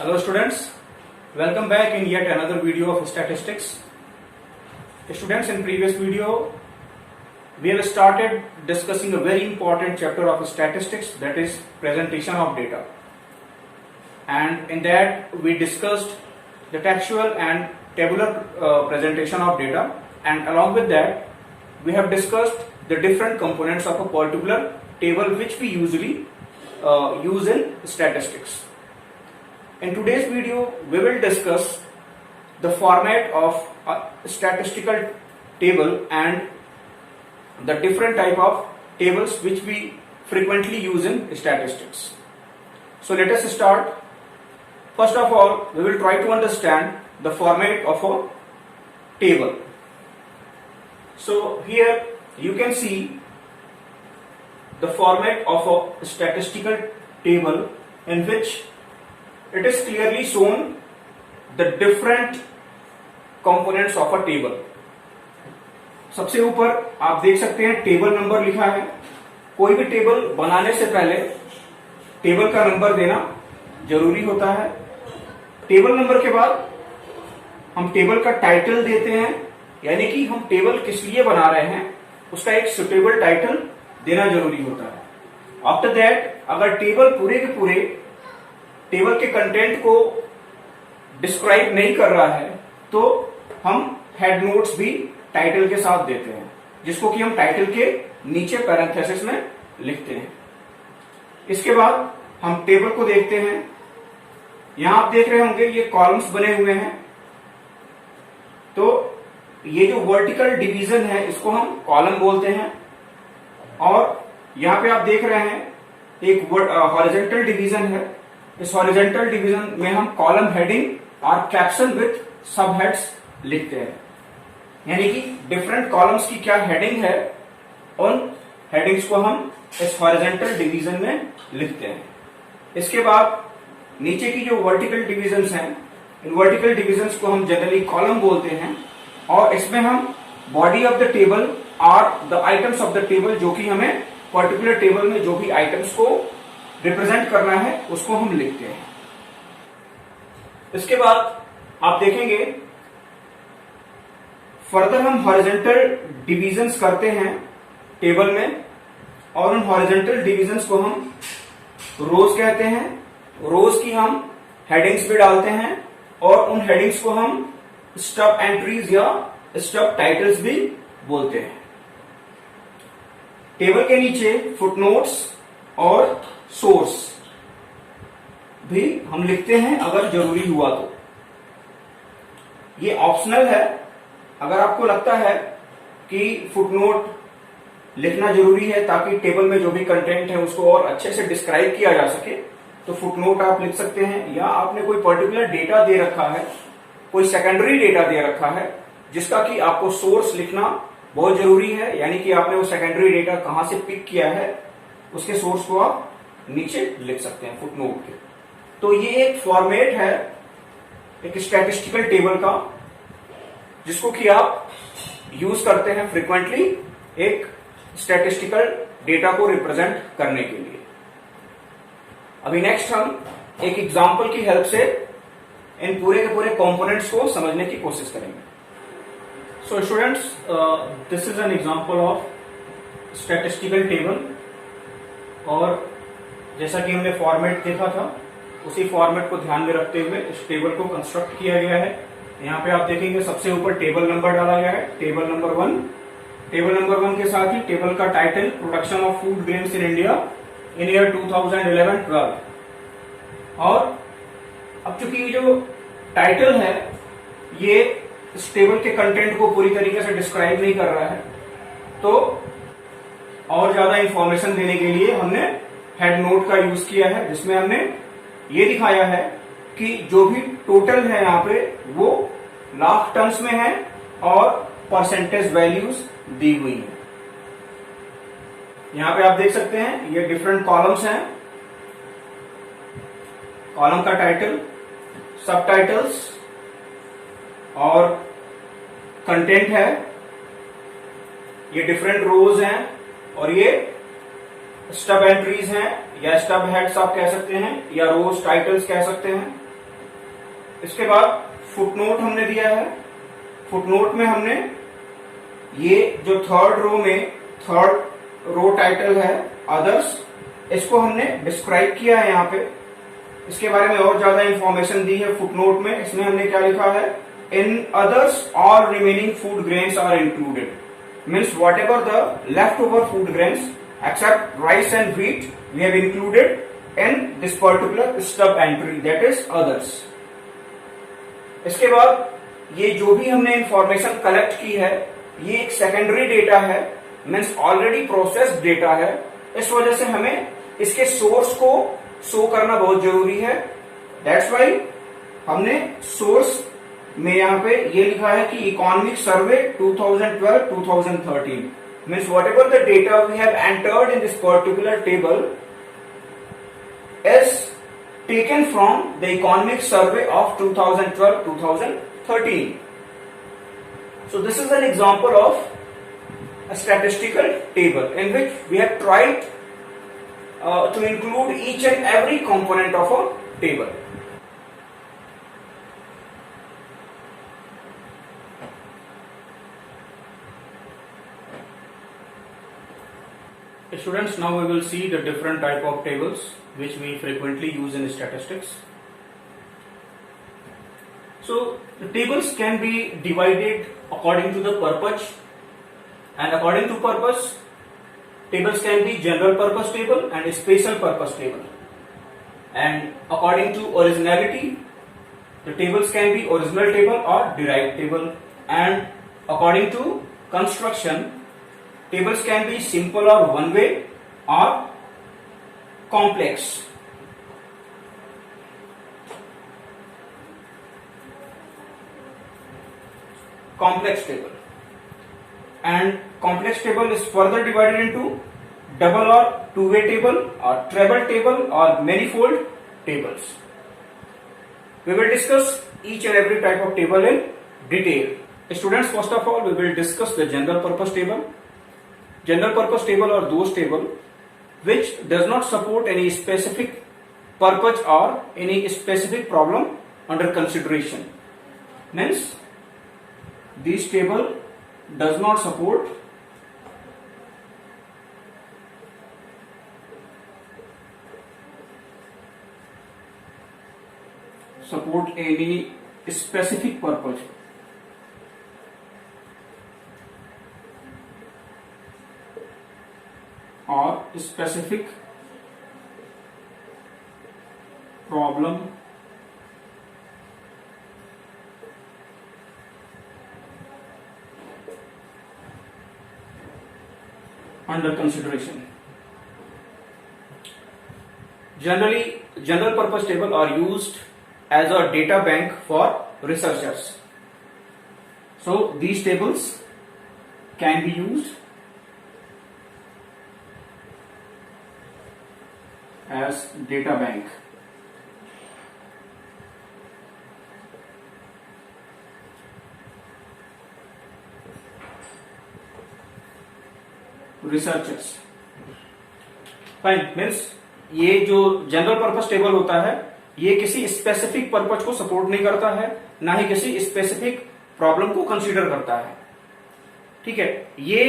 Hello students, welcome back in yet another video of statistics. Students, in previous video we have started discussing a very important chapter of statistics, that is presentation of data, and in that we discussed the textual and tabular presentation of data, and along with that we have discussed the different components of a particular table which we usually use in statistics. In today's video, we will discuss the format of a statistical table and the different type of tables which we frequently use in statistics. So let us start. First of all, we will try to understand the format of a table. So here you can see the format of a statistical table in which it is clearly shown the different components of a table. सबसे ऊपर आप देख सकते हैं table number लिखा है. कोई भी टेबल बनाने से पहले टेबल का नंबर देना जरूरी होता है. टेबल नंबर के बाद हम टेबल का टाइटल देते हैं, यानी कि हम टेबल किस लिए बना रहे हैं उसका एक सुटेबल टाइटल देना जरूरी होता है. आफ्टर दैट अगर टेबल पूरे के पूरे टेबल के कंटेंट को डिस्क्राइब नहीं कर रहा है तो हम हेड नोट्स भी टाइटल के साथ देते हैं, जिसको कि हम टाइटल के नीचे पैरेंथेसिस में लिखते हैं. इसके बाद हम टेबल को देखते हैं. यहां आप देख रहे होंगे ये कॉलम्स बने हुए हैं. तो ये जो वर्टिकल डिवीजन है इसको हम कॉलम बोलते हैं, और यहां पे आप देख रहे हैं एक हॉरिजॉन्टल डिवीजन है. इस हॉरिजॉन्टल डिवीजन में हम कॉलम हेडिंग और कैप्शन विथ सब हेड्स लिखते हैं, यानी कि डिफरेंट कॉलम्स की क्या हेडिंग है उन हेडिंग्स को हम इस हॉरिजॉन्टल डिवीजन में लिखते हैं. इसके बाद नीचे की जो वर्टिकल डिवीजन्स हैं, इन वर्टिकल डिवीजन्स को हम जनरली कॉलम बोलते हैं, और इसमें हम बॉडी ऑफ द टेबल और the items of the table, जो कि हमें पर्टिकुलर टेबल में जो भी आइटम्स को रिप्रेजेंट करना है उसको हम लिखते हैं. इसके बाद आप देखेंगे फर्दर हम हॉरिजॉन्टल डिवीजन्स करते हैं टेबल में, और उन हॉरिजॉन्टल डिवीजन्स को हम रोज कहते हैं. रोज की हम हेडिंग्स भी डालते हैं, और उन हेडिंग्स को हम स्टब एंट्रीज या स्टब टाइटल्स भी बोलते हैं. टेबल के नीचे फुटनोट्स और सोर्स भी हम लिखते हैं अगर जरूरी हुआ तो. ये ऑप्शनल है. अगर आपको लगता है कि फुटनोट लिखना जरूरी है ताकि टेबल में जो भी कंटेंट है उसको और अच्छे से डिस्क्राइब किया जा सके, तो फुटनोट आप लिख सकते हैं. या आपने कोई पर्टिकुलर डेटा दे रखा है, कोई सेकेंडरी डेटा दे रखा है जिसका कि आपको सोर्स लिखना बहुत जरूरी है, यानी कि आपने वो सेकेंडरी डेटा कहां से पिक किया है उसके सोर्स को आप नीचे लिख सकते हैं फुटनोट के. तो ये एक फॉर्मेट है एक स्टैटिस्टिकल टेबल का, जिसको कि आप यूज करते हैं फ्रीक्वेंटली एक स्टैटिस्टिकल डेटा को रिप्रेजेंट करने के लिए. अभी नेक्स्ट हम एक एग्जांपल की हेल्प से इन पूरे के पूरे कंपोनेंट्स को समझने की कोशिश करेंगे. So students, this is an example of statistical table, और जैसा कि हमने फॉर्मेट देखा था उसी फॉर्मेट को ध्यान में रखते हुए इस टेबल को कंस्ट्रक्ट किया गया है. यहाँ पे आप देखेंगे सबसे ऊपर टेबल नंबर डाला गया है, टेबल नंबर 1. टेबल नंबर 1 के साथ ही टेबल का title production of food grains in India in year 2011-12. और अब चूंकि ये जो टाइटल है ये इस टेबल के कंटेंट को पूरी तरीके से डिस्क्राइब नहीं कर रहा है, तो और ज्यादा इंफॉर्मेशन देने के लिए हमने हेड नोट का यूज किया है, जिसमें हमने ये दिखाया है कि जो भी टोटल है यहाँ पे वो लाख टर्म्स में है और परसेंटेज वैल्यूज दी हुई है. यहाँ पे आप देख सकते हैं ये डिफरेंट कॉलम्स हैं. कॉलम का टाइटल, सब टाइटल्स और कंटेंट है. ये डिफरेंट रोज हैं, और ये स्टब एंट्रीज हैं या स्टब हेड्स आप कह सकते हैं, या रोज टाइटल्स कह सकते हैं. इसके बाद फुटनोट हमने दिया है। फुटनोट में हमने ये जो थर्ड रो में थर्ड रो टाइटल है अदर्स, इसको हमने डिस्क्राइब किया है यहाँ पे। इसके बारे में और ज्यादा इंफॉर्मेशन दी है फुटनोट में। इसमें हमने क्या लिखा है, in others all remaining food grains are included, means whatever the left over food grains except rice and wheat we have included in this particular stub entry, that is others। इसके बाद ये जो भी हमने information collect की है ये एक सेकेंडरी डेटा है, मीन्स ऑलरेडी प्रोसेस्ड डेटा है। इस वजह से हमें इसके सोर्स को शो करना बहुत जरूरी है। दैट्स वाई हमने सोर्स में यहाँ पे ये लिखा है कि economic survey 2012-2013, means whatever the data we have entered in this particular table is taken from the economic survey of 2012-2013. So this is an example of a statistical table in which we have tried to include each and every component of a table. Students, now we will see the different type of tables which we frequently use in statistics. So the tables can be divided according to the purpose, and according to purpose tables can be general purpose table and special purpose table, and according to originality the tables can be original table or derived table, and according to construction tables can be simple or one way or complex. Complex table, and complex table is further divided into double or two-way table or treble table or manifold tables. We will discuss each and every type of table in detail. Students, first of all we will discuss the general purpose table. General purpose table are those table which does not support any specific purpose or any specific problem under consideration. Means this table does not support any specific purpose or specific problem under consideration. Generally, general purpose table are used as a data bank for researchers. So these tables can be used as data bank. Researchers. Fine. Means ये जो general purpose table होता है ये किसी specific purpose को support नहीं करता है, ना ही किसी स्पेसिफिक प्रॉब्लम को कंसीडर करता है। ठीक है, ये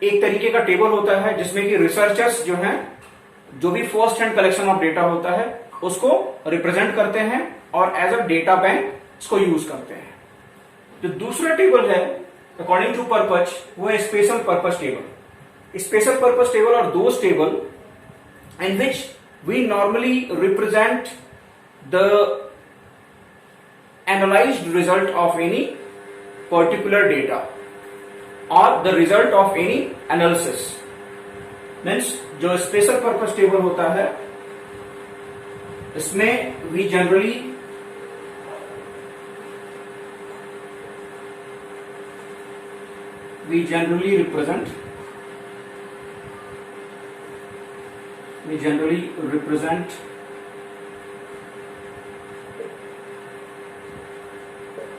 एक तरीके का टेबल होता है जिसमें कि रिसर्चर्स जो हैं, जो भी first hand collection of data होता है उसको रिप्रेजेंट करते हैं और एज अ डेटा बैंक इसको यूज करते हैं। जो दूसरा टेबल है अकॉर्डिंग टू पर्पज वो है special purpose table. Special purpose table और those table in which we normally represent the analysed result of any particular data और the result of any analysis. Means जो स्पेशल पर्पस टेबल होता है इसमें we generally represent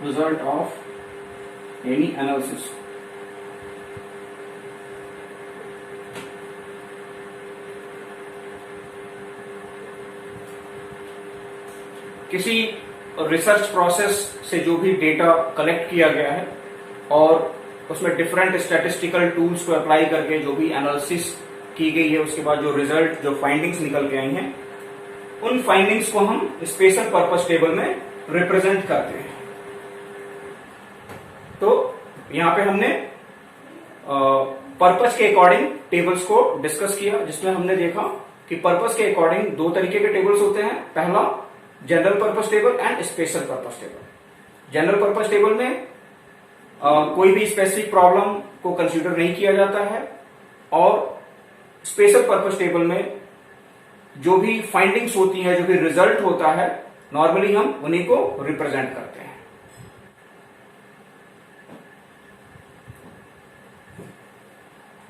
result of any analysis. किसी research process से जो भी data collect किया गया है और उसमें डिफरेंट स्टैटिस्टिकल टूल्स को अप्लाई करके जो भी एनालिसिस की गई है, उसके बाद जो रिजल्ट, जो फाइंडिंग्स निकल के आई हैं, उन फाइंडिंग्स को हम स्पेशल पर्पस टेबल में रिप्रेजेंट करते हैं। तो यहां पे हमने पर्पस के अकॉर्डिंग टेबल्स को डिस्कस किया, जिसमें हमने देखा कि पर्पस के अकॉर्डिंग दो तरीके के टेबल्स होते हैं। पहला general purpose table and special purpose table. General purpose table में कोई भी स्पेसिफिक प्रॉब्लम को कंसीडर नहीं किया जाता है और स्पेशल पर्पस टेबल में जो भी फाइंडिंग्स होती है, जो भी रिजल्ट होता है, नॉर्मली हम उन्हीं को रिप्रेजेंट करते हैं।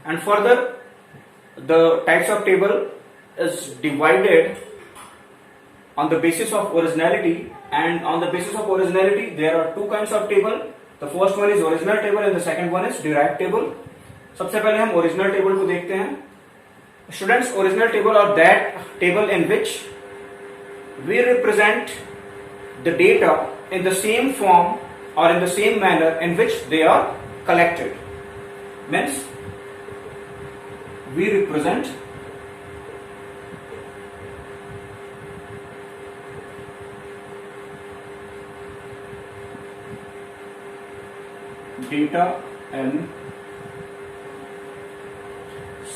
And further, the types of table is divided on the basis of originality, and on the basis of originality there are two kinds of table. The first one is original table and the second one is derived table. सबसे पहले हम original table को देखते हैं। Students, original table are that table in which we represent the data in the same form or in the same manner in which they are collected. Means we represent data in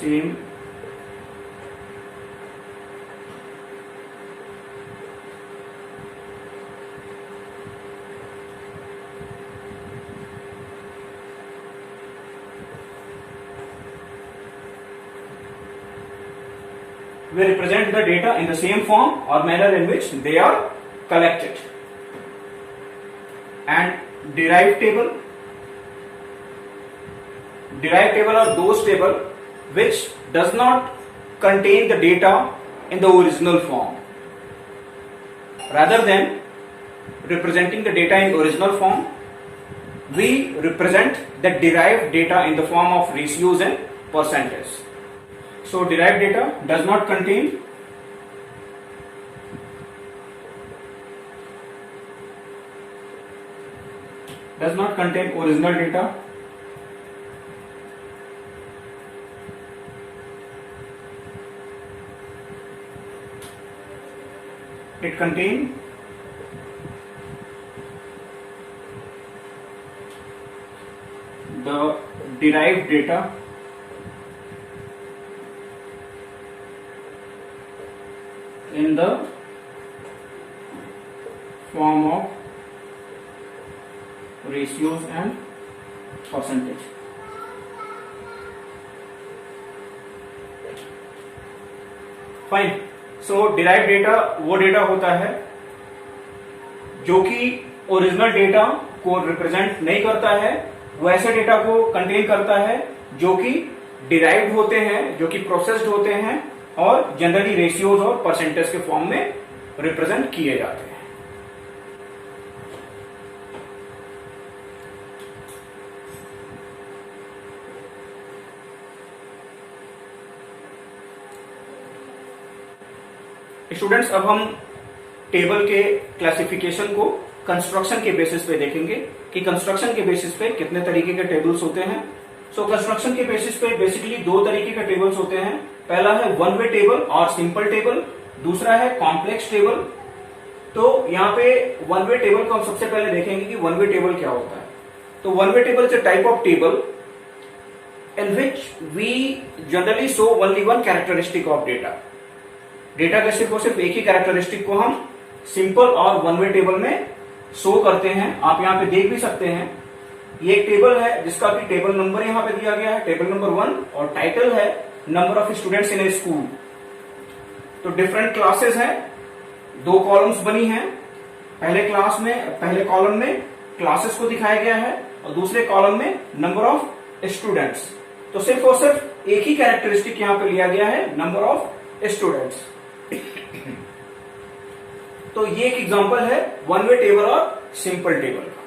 same we represent the data in the same form or manner in which they are collected. And derived table are those table which does not contain the data in the original form. Rather than representing the data in original form, we represent the derived data in the form of ratios and percentage. So derived data does not contain original data. It contains the derived data in the form of ratios and percentage. Fine. So derive data वो data होता है जो कि original data को represent नहीं करता है, वो ऐसे डेटा को कंटेन करता है जो कि डिराइव्ड होते हैं, जो कि प्रोसेस्ड होते हैं और जनरली रेशियोज और परसेंटेज के फॉर्म में रिप्रेजेंट किए जाते हैं। स्टूडेंट्स, अब हम टेबल के क्लासिफिकेशन को कंस्ट्रक्शन के बेसिस पे देखेंगे कि कंस्ट्रक्शन के बेसिस पे कितने तरीके के टेबल्स होते हैं। सो कंस्ट्रक्शन के बेसिस पे बेसिकली दो तरीके के टेबल्स होते हैं। पहला है वन वे टेबल और सिंपल टेबल, दूसरा है कॉम्प्लेक्स टेबल। तो यहाँ पे वन वे टेबल को हम सबसे पहले देखेंगे कि वन वे टेबल क्या होता है। तो one way table is a type of table in which we generally show only one characteristic of data. Data के सिर्फ और सिर्फ एक ही कैरेक्टरिस्टिक को हम सिंपल और वन वे टेबल में शो करते हैं। आप यहाँ पे देख भी सकते हैं, ये एक टेबल है जिसका भी टेबल नंबर यहाँ पे दिया गया है, टेबल नंबर 1, और टाइटल है number of students in A school. तो डिफरेंट क्लासेस हैं, दो कॉलम्स बनी हैं। पहले कॉलम में क्लासेस को दिखाया गया है और दूसरे कॉलम में नंबर ऑफ स्टूडेंट्स। तो सिर्फ और सिर्फ एक ही कैरेक्टरिस्टिक यहाँ पे लिया गया है, नंबर ऑफ स्टूडेंट्स। तो ये एक एग्जांपल है वन वे टेबल और सिंपल टेबल का।